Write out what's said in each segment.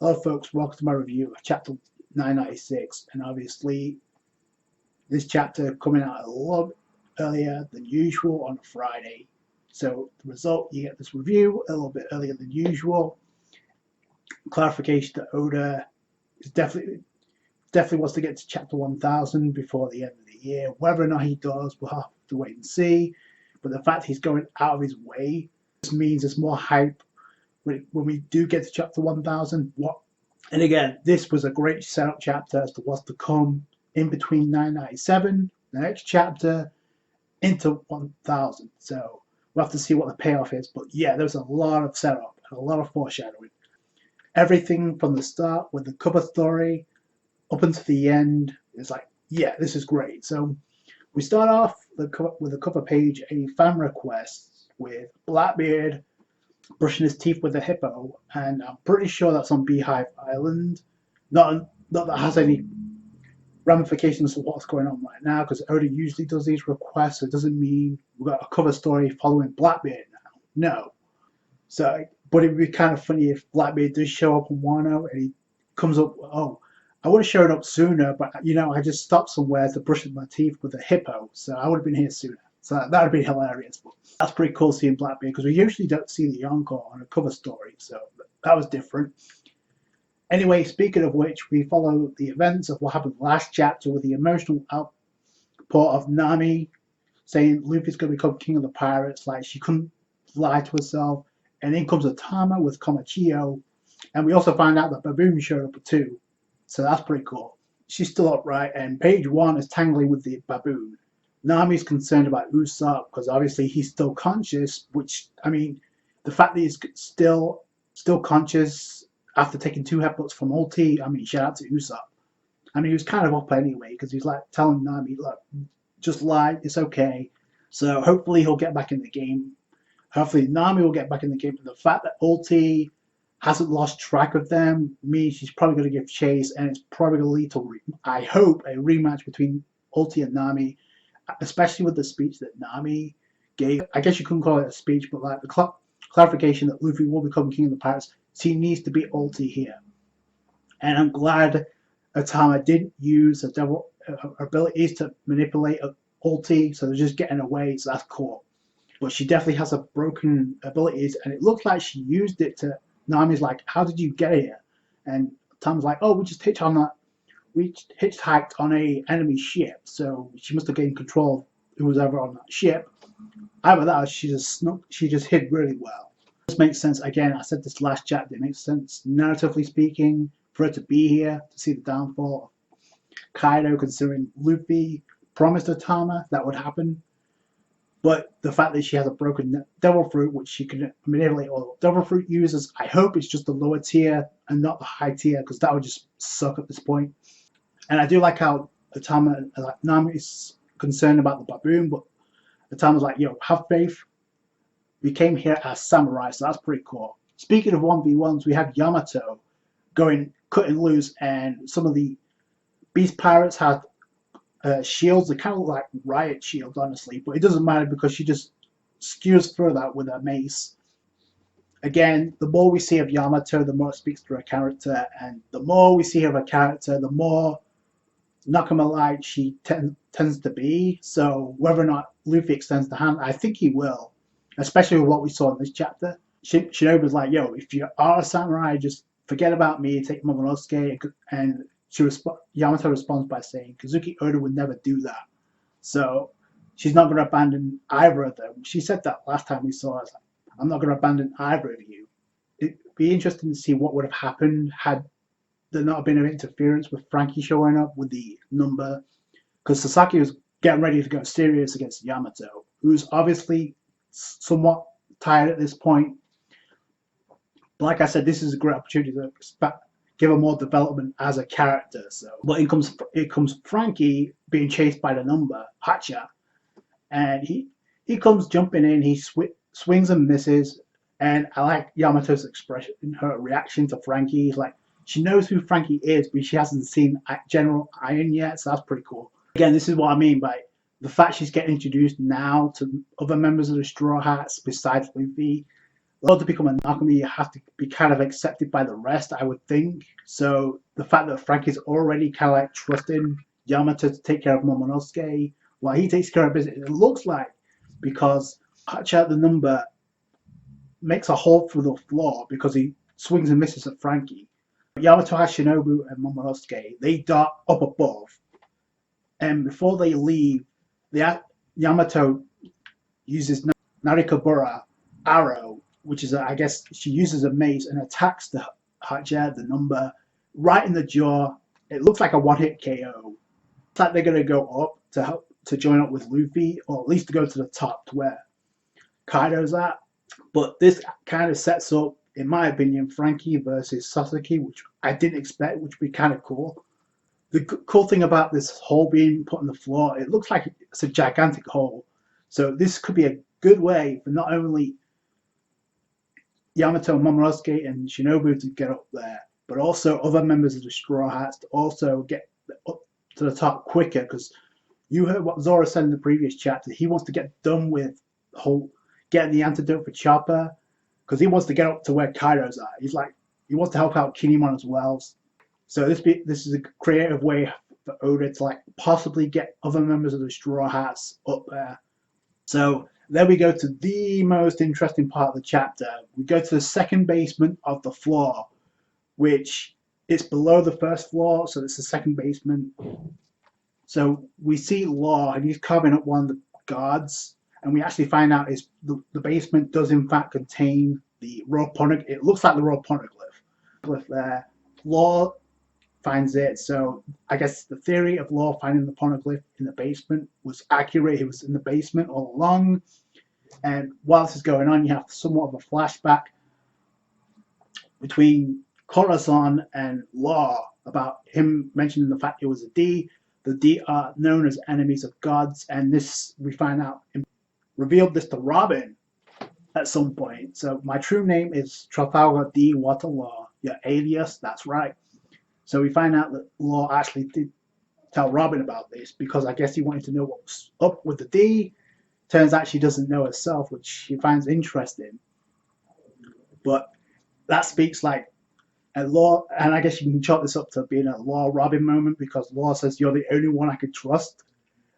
Hello folks, welcome to my review of chapter 996, and obviously this chapter coming out a lot earlier than usual on a Friday. So the result, you get this review a little bit earlier than usual. Clarification that Oda is definitely wants to get to chapter 1000 before the end of the year. Whether or not he does, we'll have to wait and see. But the fact he's going out of his way just means there's more hype when we do get to chapter 1000. And again, this was a great setup chapter as to what's to come in between 997, the next chapter, into 1000. So we'll have to see what the payoff is. But yeah, there's a lot of setup and a lot of foreshadowing. Everything from the start with the cover story up until the end is like, yeah, this is great. So we start off with the cover page, a fan request with Blackbeard brushing his teeth with a hippo, and I'm pretty sure that's on Beehive Island. Not that has any ramifications of what's going on right now, because Oda usually does these requests, so it doesn't mean we've got a cover story following Blackbeard now. No. So, but it would be kind of funny if Blackbeard does show up on Wano and he comes up, oh, I would have showed up sooner, but I just stopped somewhere to brush my teeth with a hippo, so I would have been here sooner. So that would be hilarious. But that's pretty cool seeing Blackbeard, because we usually don't see the Yonko on a cover story, so that was different. Anyway, speaking of which, we follow the events of what happened last chapter with the emotional output of Nami saying Luffy's going to become king of the pirates, like she couldn't lie to herself. And in comes Atama with Komachiyo, and we also find out that Baboon showed up too, so that's pretty cool. She's still upright, and page 1 is tangling with the Baboon. Nami's concerned about Usopp because obviously he's still conscious, which, I mean, the fact that he's still conscious after taking 2 headbutts from Ulti, I mean, shout out to Usopp. I mean, he was kind of up anyway, because he's like telling Nami, look, just lie, it's okay. So hopefully he'll get back in the game. Hopefully Nami will get back in the game. And the fact that Ulti hasn't lost track of them means she's probably going to give chase, and it's probably going to lead to, I hope, a rematch between Ulti and Nami, especially with the speech that Nami gave. I guess you couldn't call it a speech, but like the clarification that Luffy will become king of the pirates, she needs to be Ulti here. And I'm glad Atama didn't use her abilities to manipulate Ulti, so they're just getting away, so that's cool. But she definitely has a broken abilities, and it looks like she used it to. Nami's like, how did you get here? And Tom's like, oh, we hitchhiked on a enemy ship, so she must have gained control of who was ever on that ship. Either that, or she just hid really well. This makes sense. Again, I said this last chapter, it makes sense narratively speaking for her to be here to see the downfall of Kaido, considering Luffy promised Atama that would happen. But the fact that she has a broken devil fruit, which she can manipulate all devil fruit users, I hope it's just the lower tier and not the high tier, because that would just suck at this point. And I do like how Nami is concerned about the Baboon, but Atama's like, yo, have faith. We came here as samurai, so that's pretty cool. Speaking of 1v1s, we have Yamato cutting loose, and some of the beast pirates have shields. They kind of look like riot shields, honestly, but it doesn't matter because she just skews through that with her mace. Again, the more we see of Yamato, the more it speaks to her character, and the more we see of her character, the more not gonna lie she tends to be. So whether or not Luffy extends the hand, I think he will, especially with what we saw in this chapter. Shinobu's like, yo, if you are a samurai, just forget about me, take Momonosuke, and Yamato responds by saying, Kazuki Oda would never do that. So she's not going to abandon either of them. She said that last time we saw her. Like, I'm not going to abandon either of you. It'd be interesting to see what would have happened had there not been an interference with Frankie showing up with the number. Because Sasaki was getting ready to go serious against Yamato, who's obviously somewhat tired at this point. But like I said, this is a great opportunity to give her more development as a character. So, but it comes Frankie being chased by the number Hacha, and he comes jumping in. He swings and misses, and I like Yamato's expression, her reaction to Frankie. He's like, she knows who Frankie is, but she hasn't seen General Iron yet, so that's pretty cool. Again, this is what I mean by the fact she's getting introduced now to other members of the Straw Hats besides Luffy. in order to become a Nakami, you have to be kind of accepted by the rest, I would think. So the fact that Frankie's already kind of like trusting Yamato to take care of Momonosuke while he takes care of business, it looks like, because Hacha the number makes a hole through the floor because he swings and misses at Frankie. Yamato has Shinobu and Momonosuke. They dart up above, and before they leave, Yamato uses Narikabura arrow, which is, I guess, she uses a mace and attacks the Hacha, the number, right in the jaw. It looks like a one-hit KO. It's like they're going to go up to help to join up with Luffy, or at least to go to the top to where Kaido's at. But this kind of sets up, in my opinion, Frankie versus Sasuke, which I didn't expect, which would be kind of cool. The cool thing about this hole being put on the floor, it looks like it's a gigantic hole. So this could be a good way for not only Yamato, Momonosuke, and Shinobu to get up there, but also other members of the Straw Hats to also get up to the top quicker. Because you heard what Zoro said in the previous chapter. He wants to get done with the whole getting the antidote for Chopper, because he wants to get up to where Kaido's at. He's like, he wants to help out Kinemon as well. So this is a creative way for Oda to like possibly get other members of the Straw Hats up there. So then we go to the most interesting part of the chapter. We go to the second basement of the floor, which is below the first floor, so it's the second basement. So we see Law, and he's carving up one of the guards, and we actually find out is the basement does in fact contain the raw poneglyph. It looks like the raw poneglyph there. Law finds it, so I guess the theory of Law finding the poneglyph in the basement was accurate. He was in the basement all along. And while this is going on, you have somewhat of a flashback between Corazon and Law about him mentioning the fact it was a D. The D are known as enemies of gods, and this, we find out, revealed this to Robin at some point. So my true name is Trafalgar D. Waterlaw. Your alias, that's right. So we find out that Law actually did tell Robin about this because I guess he wanted to know what was up with the D. Turns out she doesn't know herself, which she finds interesting. But that speaks like a Law, and I guess you can chalk this up to being a Law Robin moment, because Law says you're the only one I could trust,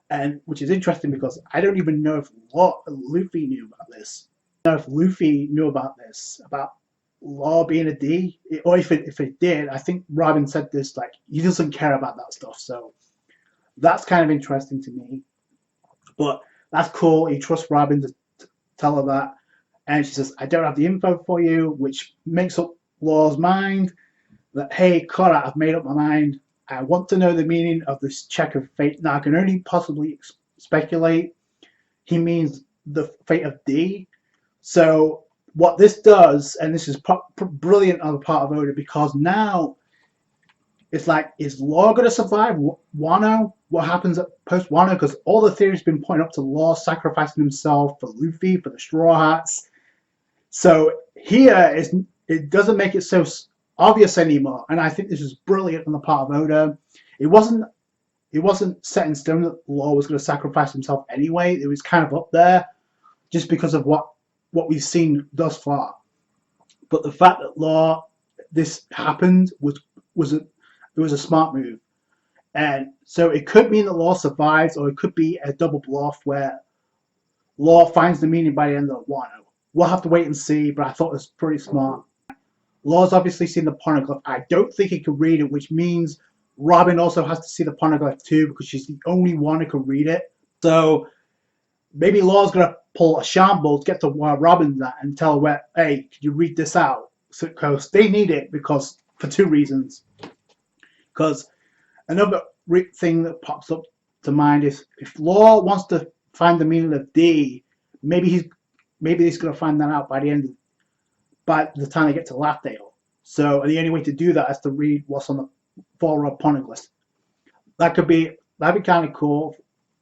and which is interesting because I don't even know if Luffy knew about this. I don't know if Luffy knew about this, about Law being a D, or if it did. I think Robin said this, like, he doesn't care about that stuff. So that's kind of interesting to me. But that's cool. He trusts Robin to tell her that, and she says, "I don't have the info for you," which makes up Law's mind that, hey, Kora, I've made up my mind. I want to know the meaning of this check of fate. Now I can only possibly speculate. He means the fate of D. So what this does, and this is brilliant on the part of Oda, because now it's like, is Law going to survive Wano? What happens at post Wano? Because all the theories been pointing up to Law sacrificing himself for Luffy, for the Straw Hats. So here it doesn't make it so obvious anymore, and I think this is brilliant on the part of Oda. It wasn't set in stone that Law was going to sacrifice himself anyway. It was kind of up there just because of what we've seen thus far. But the fact that this happened was a smart move. And so it could mean that Law survives, or it could be a double bluff where Law finds the meaning by the end of Wano. We'll have to wait and see, but I thought it was pretty smart. Law's obviously seen the poneglyph. I don't think he can read it, which means Robin also has to see the poneglyph too, because she's the only one who can read it. So maybe Law's going to pull a shambles, get to where Robin's at, and tell her, hey, can you read this out? So, because they need it, because for two reasons. Because another thing that pops up to mind is if Law wants to find the meaning of D, maybe he's going to find that out by the time they get to Laughdale. So the only way to do that is to read what's on the four-rod poneglyph. That'd be kind of cool.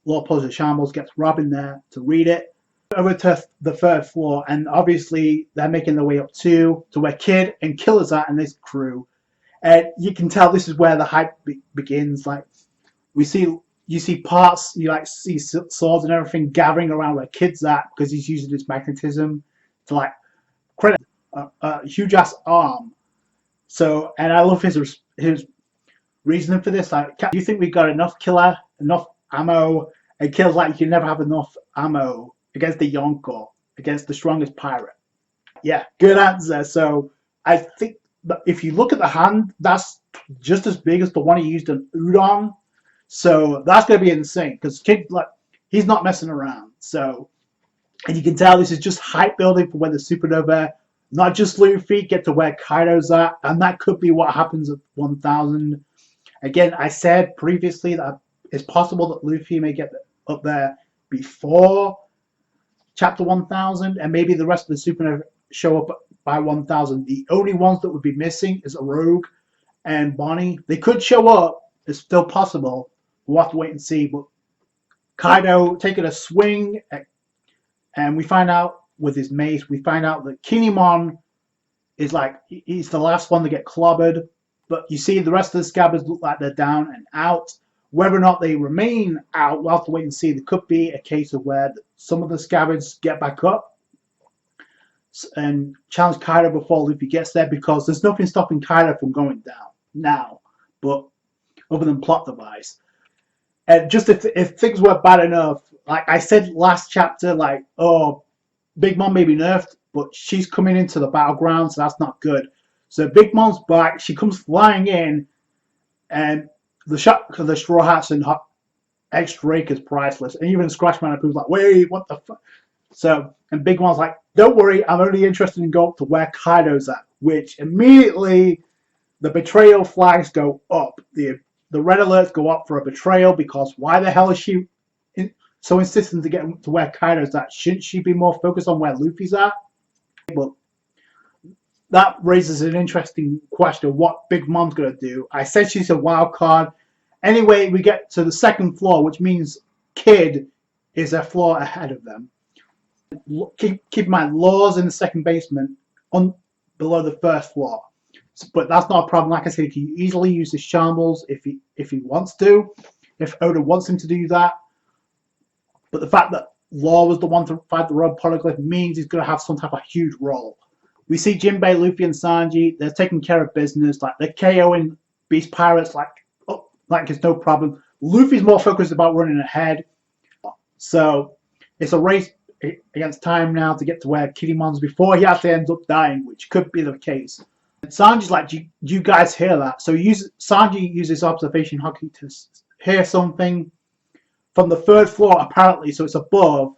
Law pulls a shambles, gets Robin there to read it. Over to the third floor, and obviously they're making their way up to where Kid and Killer's at and this crew. And you can tell this is where the hype begins. Like, you see parts, you like see swords and everything gathering around where Kid's at, because he's using his magnetism to like create a huge ass arm. So, and I love his reasoning for this. Like, do you think we got enough enough ammo? And Kill's like, you can never have enough ammo against the Yonko, against the strongest pirate. Yeah, good answer. So I think that if you look at the hand, that's just as big as the one he used on Udon. So that's going to be insane because Kid, like, he's not messing around. So, and you can tell this is just hype building for when the supernova, not just Luffy, get to where Kaido's at, and that could be what happens at 1000. Again, I said previously that it's possible that Luffy may get up there before chapter 1000, and maybe the rest of the supernova show up by 1000. The only ones that would be missing is a Rogue and Bonnie. They could show up. It's still possible. We'll have to wait and see. But Kaido taking a swing, and we find out with his mace, we find out that Kinemon is like, he's the last one to get clobbered. But you see the rest of the scabbards look like they're down and out. Whether or not they remain out, we'll have to wait and see. There could be a case of where some of the scabbards get back up and challenge Kaido before Luffy gets there, because there's nothing stopping Kaido from going down now, but other than plot device. And just if things were bad enough, like I said last chapter, like, oh, Big Mom may be nerfed, but she's coming into the battleground, so that's not good. So Big Mom's back, she comes flying in, and the shot of the Straw Hats and X Drake is priceless. And even Scratchman who's like, wait, what the fuck? So, and Big Mom's like, don't worry, I'm only interested in going up to where Kaido's at, which immediately the betrayal flags go up. The red alerts go up for a betrayal, because why the hell is she so insistent to get to where Kaido's at? Shouldn't she be more focused on where Luffy's at? But that raises an interesting question, what Big Mom's going to do. I said she's a wild card. Anyway, we get to the second floor, which means Kid is a floor ahead of them. Keep in mind, Law's in the second basement below the first floor. But that's not a problem. Like I said, he can easily use his shambles if he wants to, if Oda wants him to do that. But the fact that Law was the one to fight the road Ponegliff means he's going to have some type of huge role. We see Jinbei, Luffy, and Sanji. They're taking care of business. Like, they're KOing Beast Pirates like it's no problem. Luffy's more focused about running ahead. So it's a race against time now to get to where Kinemon's before he actually ends up dying, which could be the case. And Sanji's like, do you guys hear that? So Sanji uses observation hockey to hear something from the third floor, apparently, so it's above.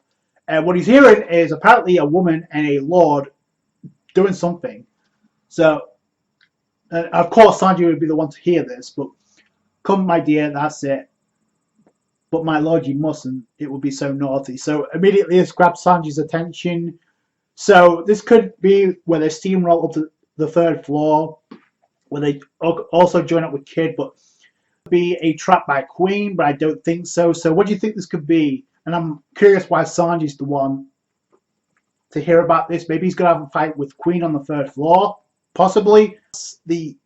And what he's hearing is apparently a woman and a lord doing something. So, of course, Sanji would be the one to hear this, but come, my dear, that's it. But my lord, you mustn't. It would be so naughty. So immediately this grabs Sanji's attention. So this could be where they steamroll up to the third floor, where they also join up with Kid, but be a trap by Queen, but I don't think so. So what do you think this could be? And I'm curious why Sanji's the one to hear about this. Maybe he's going to have a fight with Queen on the third floor. Possibly. The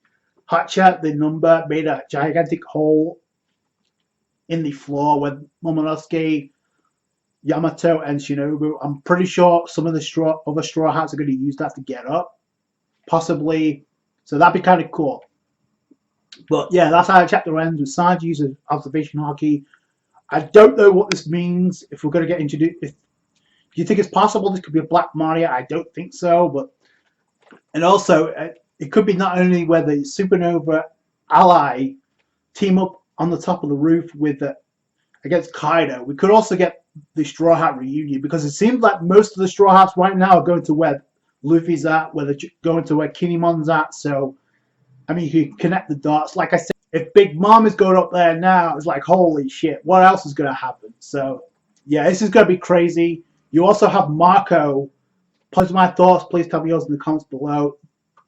Hatchet, the number, made a gigantic hole in the floor where Momonosuke, Yamato, and Shinobu. I'm pretty sure some of the other Straw Hats are going to use that to get up. Possibly. So that'd be kind of cool. But yeah, that's how the chapter ends, with Sanji using observation hockey. I don't know what this means, if we're going to get introduced. Do you think it's possible this could be a Black Maria? I don't think so. But and also, it could be not only where the Supernova ally team up on the top of the roof with against Kaido. We could also get the Straw Hat reunion, because it seems like most of the Straw Hats right now are going to where Luffy's at, where they're going to where Kinemon's at. So, I mean, you can connect the dots. Like I said, if Big Mom is going up there now, it's like, holy shit, what else is going to happen? So, yeah, this is going to be crazy. You also have Marco. Post my thoughts. Please tell me yours in the comments below.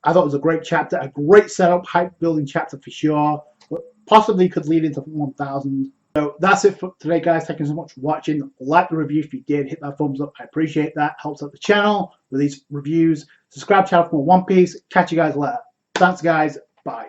I thought it was a great chapter, a great setup, hype building chapter for sure. But possibly could lead into 1000. So that's it for today, guys. Thank you so much for watching. Like the review if you did. Hit that thumbs up. I appreciate that. Helps out the channel with these reviews. Subscribe to the channel for more One Piece. Catch you guys later. Thanks, guys. Bye.